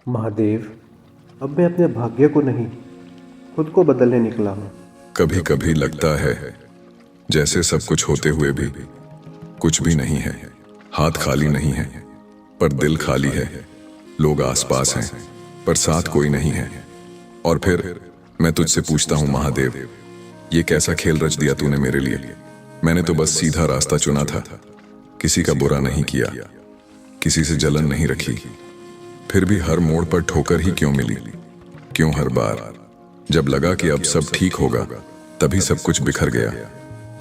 महादेव, अब मैं अपने भाग्य को नहीं, खुद को बदलने निकला हूँ। कभी कभी लगता है जैसे सब कुछ होते हुए भी कुछ भी नहीं है। हाथ खाली नहीं है पर दिल खाली है। लोग आसपास हैं पर साथ कोई नहीं है। और फिर मैं तुझसे पूछता हूँ महादेव, ये कैसा खेल रच दिया तूने मेरे लिए। मैंने तो बस सीधा रास्ता चुना था, किसी का बुरा नहीं किया, किसी से जलन नहीं रखी। फिर भी हर मोड़ पर ठोकर ही क्यों मिली? क्यों हर बार जब लगा कि अब सब ठीक होगा तभी सब कुछ बिखर गया?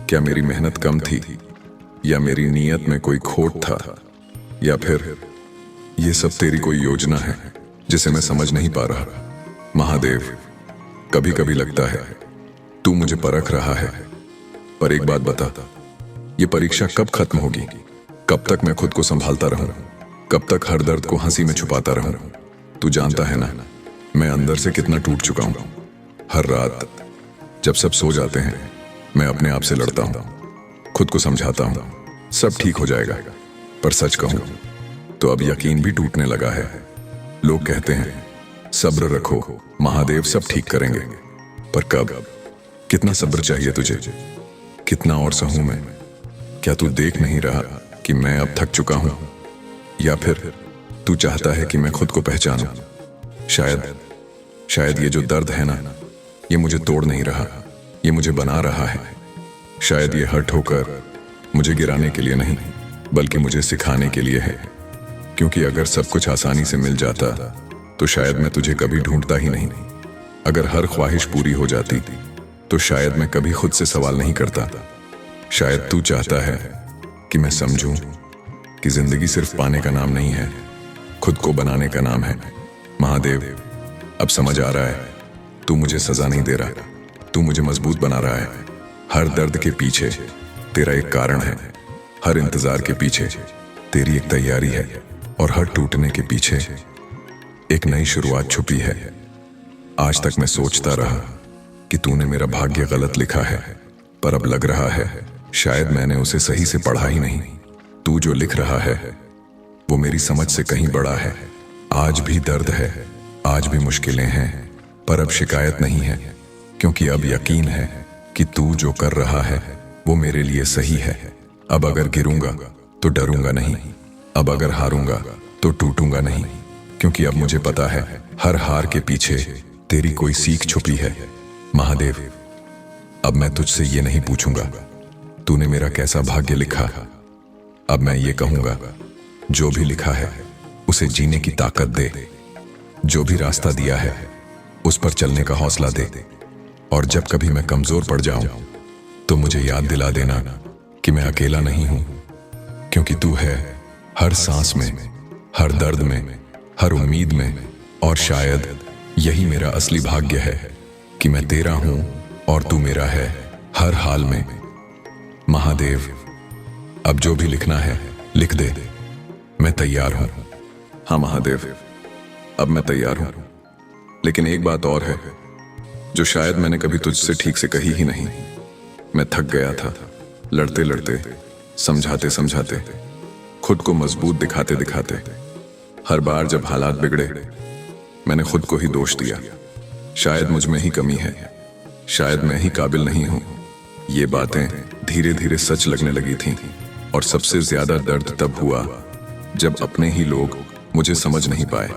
क्या मेरी मेहनत कम थी, या मेरी नीयत में कोई खोट था, या फिर ये सब तेरी कोई योजना है जिसे मैं समझ नहीं पा रहा? महादेव, कभी कभी लगता है तू मुझे परख रहा है। पर एक बात बता, ये परीक्षा कब खत्म होगी? कब तक मैं खुद को संभालता रहूं? कब तक हर दर्द को हंसी में छुपाता रहूं? तू जानता है ना, मैं अंदर से कितना टूट चुका हूं। हर रात जब सब सो जाते हैं मैं अपने आप से लड़ता हूं, खुद को समझाता हूं सब ठीक हो जाएगा। पर सच कहूं तो अब यकीन भी टूटने लगा है। लोग कहते हैं सब्र रखो महादेव, सब ठीक करेंगे। पर कब? कितना सब्र चाहिए तुझे? कितना और सहूं मैं? क्या तू देख नहीं रहा कि मैं अब थक चुका हूं? या फिर तू चाहता है कि मैं खुद को पहचानूं? शायद ये जो दर्द है ना, ये मुझे तोड़ नहीं रहा, ये मुझे बना रहा है। शायद ये हर ठोकर मुझे गिराने के लिए नहीं बल्कि मुझे सिखाने के लिए है। क्योंकि अगर सब कुछ आसानी से मिल जाता तो शायद मैं तुझे कभी ढूंढता ही नहीं। अगर हर ख्वाहिश पूरी हो जाती तो शायद मैं कभी खुद से सवाल नहीं करता। शायद तू चाहता है कि मैं समझूं कि जिंदगी सिर्फ पाने का नाम नहीं है, खुद को बनाने का नाम है। महादेव, अब समझ आ रहा है तू मुझे सजा नहीं दे रहा, तू मुझे मजबूत बना रहा है। हर दर्द के पीछे तेरा एक कारण है, हर इंतजार के पीछे तेरी एक तैयारी है, और हर टूटने के पीछे एक नई शुरुआत छुपी है। आज तक मैं सोचता रहा कि तूने मेरा भाग्य गलत लिखा है, पर अब लग रहा है शायद मैंने उसे सही से पढ़ा ही नहीं। तू जो लिख रहा है वो मेरी समझ से कहीं बड़ा है। आज भी दर्द है, आज भी मुश्किलें हैं, पर अब शिकायत नहीं है, क्योंकि अब यकीन है कि तू जो कर रहा है वो मेरे लिए सही है। अब अगर गिरूंगा तो डरूंगा नहीं, अब अगर हारूंगा तो टूटूंगा नहीं, क्योंकि अब मुझे पता है हर हार के पीछे तेरी कोई सीख छुपी है। महादेव, अब मैं तुझसे ये नहीं पूछूंगा तूने मेरा कैसा भाग्य लिखा। अब मैं ये कहूंगा जो भी लिखा है उसे जीने की ताकत दे, जो भी रास्ता दिया है उस पर चलने का हौसला दे। और जब कभी मैं कमजोर पड़ जाऊं तो मुझे याद दिला देना कि मैं अकेला नहीं हूं, क्योंकि तू है हर सांस में, हर दर्द में, हर उम्मीद में। और शायद यही मेरा असली भाग्य है कि मैं तेरा हूं और तू मेरा है हर हाल में। महादेव, अब जो भी लिखना है लिख दे, मैं तैयार हूं। हाँ महादेव, अब मैं तैयार हूं। लेकिन एक बात और है जो शायद मैंने कभी तुझसे ठीक से कही ही नहीं। मैं थक गया था, लड़ते लड़ते, समझाते समझाते, खुद को मजबूत दिखाते दिखाते। हर बार जब हालात बिगड़े मैंने खुद को ही दोष दिया। शायद मुझ में ही कमी है, शायद मैं ही काबिल नहीं हूं। ये बातें धीरे धीरे सच लगने लगी थीं, और सबसे ज्यादा दर्द तब हुआ जब अपने ही लोग मुझे समझ नहीं पाए,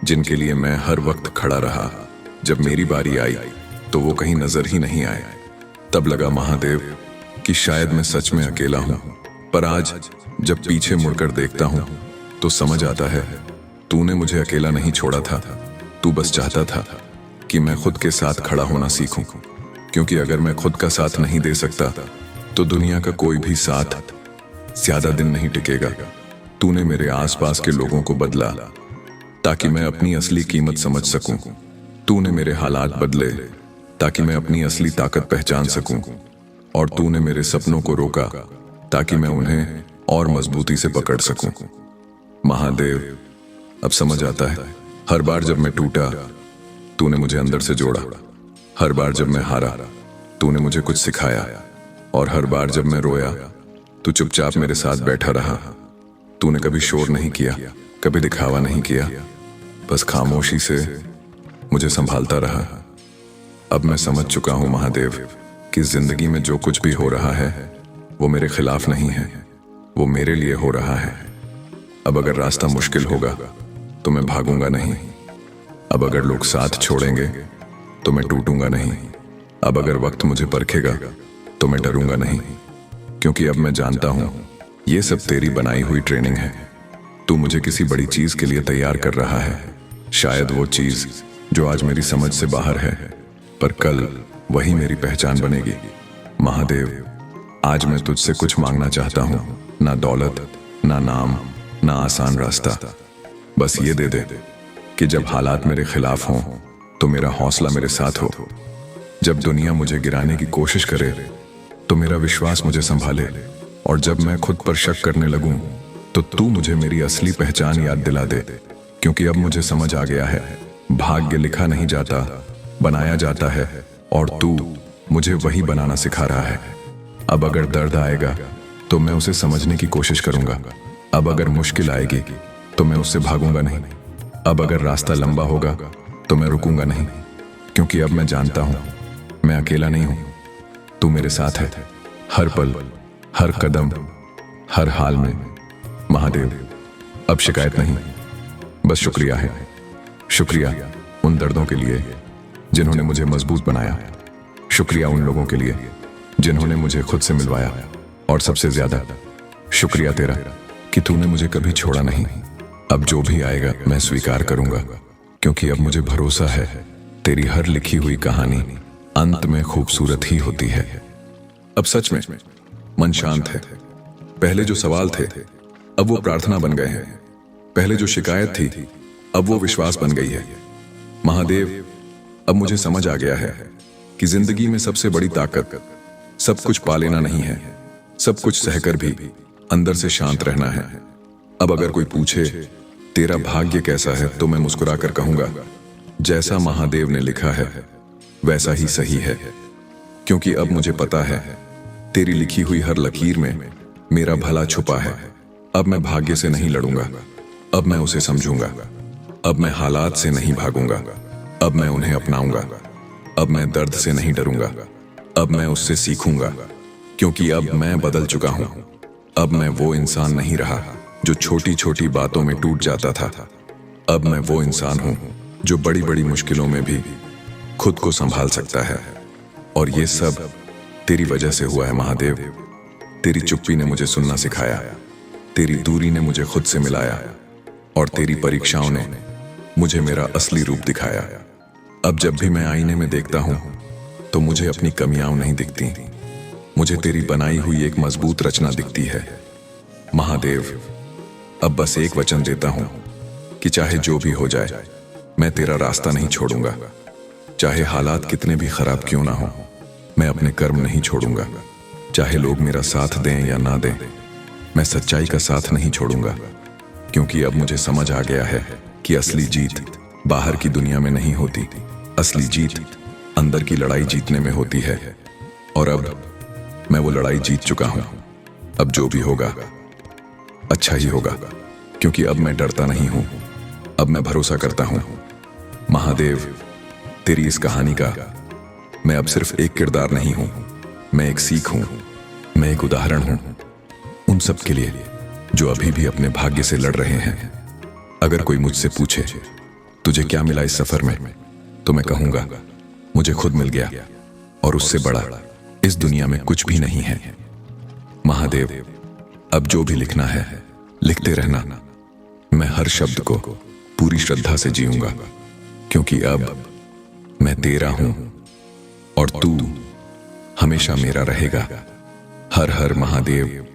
जिनके लिए मैं हर वक्त खड़ा रहा। जब मेरी बारी आई तो वो कहीं नजर ही नहीं आए। तब लगा महादेव कि शायद मैं सच में अकेला हूं। पर आज जब पीछे मुड़कर देखता हूं तो समझ आता है तूने मुझे अकेला नहीं छोड़ा था। तू बस चाहता था कि मैं खुद के साथ खड़ा होना सीखूं, क्योंकि अगर मैं खुद का साथ नहीं दे सकता तो दुनिया का कोई भी साथ ज्यादा दिन नहीं टिकेगा। तूने मेरे आसपास के लोगों को बदला ताकि मैं अपनी असली कीमत समझ सकूं। तूने मेरे हालात बदले ताकि मैं अपनी असली ताकत पहचान सकूं। और तूने मेरे सपनों को रोका ताकि मैं उन्हें और मजबूती से पकड़ सकूं। महादेव, अब समझ आता है हर बार जब मैं टूटा तूने मुझे अंदर से जोड़ा, हर बार जब मैं हारा तूने मुझे कुछ सिखाया, और हर बार जब मैं रोया तू चुपचाप मेरे साथ बैठा रहा। तूने कभी शोर नहीं किया, कभी दिखावा नहीं किया, बस खामोशी से मुझे संभालता रहा। अब मैं समझ चुका हूं महादेव कि जिंदगी में जो कुछ भी हो रहा है वो मेरे खिलाफ नहीं है, वो मेरे लिए हो रहा है। अब अगर रास्ता मुश्किल होगा तो मैं भागूंगा नहीं। अब अगर लोग साथ छोड़ेंगे तो मैं टूटूंगा नहीं। अब अगर वक्त मुझे परखेगा तो मैं डरूंगा नहीं, क्योंकि अब मैं जानता हूं ये सब तेरी बनाई हुई ट्रेनिंग है। तू मुझे किसी बड़ी चीज के लिए तैयार कर रहा है। शायद वो चीज जो आज मेरी समझ से बाहर है, पर कल वही मेरी पहचान बनेगी। महादेव, आज मैं तुझसे कुछ मांगना चाहता हूं, ना दौलत, ना नाम, ना आसान रास्ता। बस ये दे दे कि जब हालात मेरे खिलाफ हों तो मेरा हौसला मेरे साथ हो। जब दुनिया मुझे गिराने की कोशिश करे तो मेरा विश्वास मुझे संभाले, और जब मैं खुद पर शक करने लगूं तो तू मुझे मेरी असली पहचान याद दिला दे। क्योंकि अब मुझे समझ आ गया है, भाग्य लिखा नहीं जाता, बनाया जाता है, और तू मुझे वही बनाना सिखा रहा है। अब अगर दर्द आएगा तो मैं उसे समझने की कोशिश करूंगा। अब अगर मुश्किल आएगी तो मैं उससे भागूंगा नहीं। अब अगर रास्ता लंबा होगा तो मैं रुकूंगा नहीं, क्योंकि अब मैं जानता हूं मैं अकेला नहीं हूं। तू मेरे साथ है, हर पल, हर कदम, हर हाल में। महादेव, अब शिकायत नहीं, बस शुक्रिया है। शुक्रिया उन दर्दों के लिए जिन्होंने मुझे मजबूत बनाया। शुक्रिया उन लोगों के लिए जिन्होंने मुझे खुद से मिलवाया, और सबसे ज्यादा शुक्रिया तेरा कि तूने मुझे कभी छोड़ा नहीं। अब जो भी आएगा मैं स्वीकार करूंगा, क्योंकि अब मुझे भरोसा है तेरी हर लिखी हुई कहानी अंत में खूबसूरत ही होती है। अब सच में मन शांत है। पहले जो सवाल थे अब वो प्रार्थना बन गए हैं। पहले जो शिकायत थी अब वो विश्वास बन गई है। महादेव, अब मुझे समझ आ गया है कि जिंदगी में सबसे बड़ी ताकत सब कुछ पा लेना नहीं है, सब कुछ सहकर भी अंदर से शांत रहना है। अब अगर कोई पूछे तेरा भाग्य कैसा है तो मैं मुस्कुराकर कहूंगा, जैसा महादेव ने लिखा है वैसा ही सही है। क्योंकि अब मुझे पता है तेरी लिखी हुई हर लकीर में मेरा भला छुपा है। अब मैं भाग्य से नहीं लड़ूंगा, अब मैं उसे समझूंगा। अब मैं हालात से नहीं भागूंगा, अब मैं उन्हें अपनाऊंगा। अब मैं दर्द से नहीं डरूंगा, अब मैं उससे सीखूंगा। क्योंकि अब मैं बदल चुका हूं। अब मैं वो इंसान नहीं रहा जो छोटी छोटी बातों में टूट जाता था। अब मैं वो इंसान हूं जो बड़ी बड़ी मुश्किलों में भी खुद को संभाल सकता है। और ये सब तेरी वजह से हुआ है महादेव। तेरी चुप्पी ने मुझे सुनना सिखाया, तेरी दूरी ने मुझे खुद से मिलाया, और तेरी परीक्षाओं ने मुझे मेरा असली रूप दिखाया। अब जब भी मैं आईने में देखता हूं तो मुझे अपनी कमियां नहीं दिखती, मुझे तेरी बनाई हुई एक मजबूत रचना दिखती है। महादेव, अब बस एक वचन देता हूं कि चाहे जो भी हो जाए मैं तेरा रास्ता नहीं छोड़ूंगा। चाहे हालात कितने भी खराब क्यों ना हो, मैं अपने कर्म नहीं छोड़ूंगा। चाहे लोग मेरा साथ दें या ना दें, मैं सच्चाई का साथ नहीं छोड़ूंगा। क्योंकि अब मुझे समझ आ गया है कि असली जीत बाहर की दुनिया में नहीं होती, असली जीत अंदर की लड़ाई जीतने में होती है। और अब मैं वो लड़ाई जीत चुका हूं। अब जो भी होगा अच्छा ही होगा, क्योंकि अब मैं डरता नहीं हूं, अब मैं भरोसा करता हूं। महादेव, तेरी इस कहानी का मैं अब सिर्फ एक किरदार नहीं हूं, मैं एक सीख हूं, मैं एक उदाहरण हूं उन सब के लिए जो अभी भी अपने भाग्य से लड़ रहे हैं। अगर कोई मुझसे पूछे तुझे क्या मिला इस सफर में, तो मैं कहूंगा मुझे खुद मिल गया, और उससे बड़ा इस दुनिया में कुछ भी नहीं है। महादेव, अब जो भी लिखना है लिखते रहना। मैं हर शब्द को पूरी श्रद्धा से जीऊंगा, क्योंकि अब मैं तेरा हूं और तू हमेशा मेरा रहेगा। हर हर महादेव।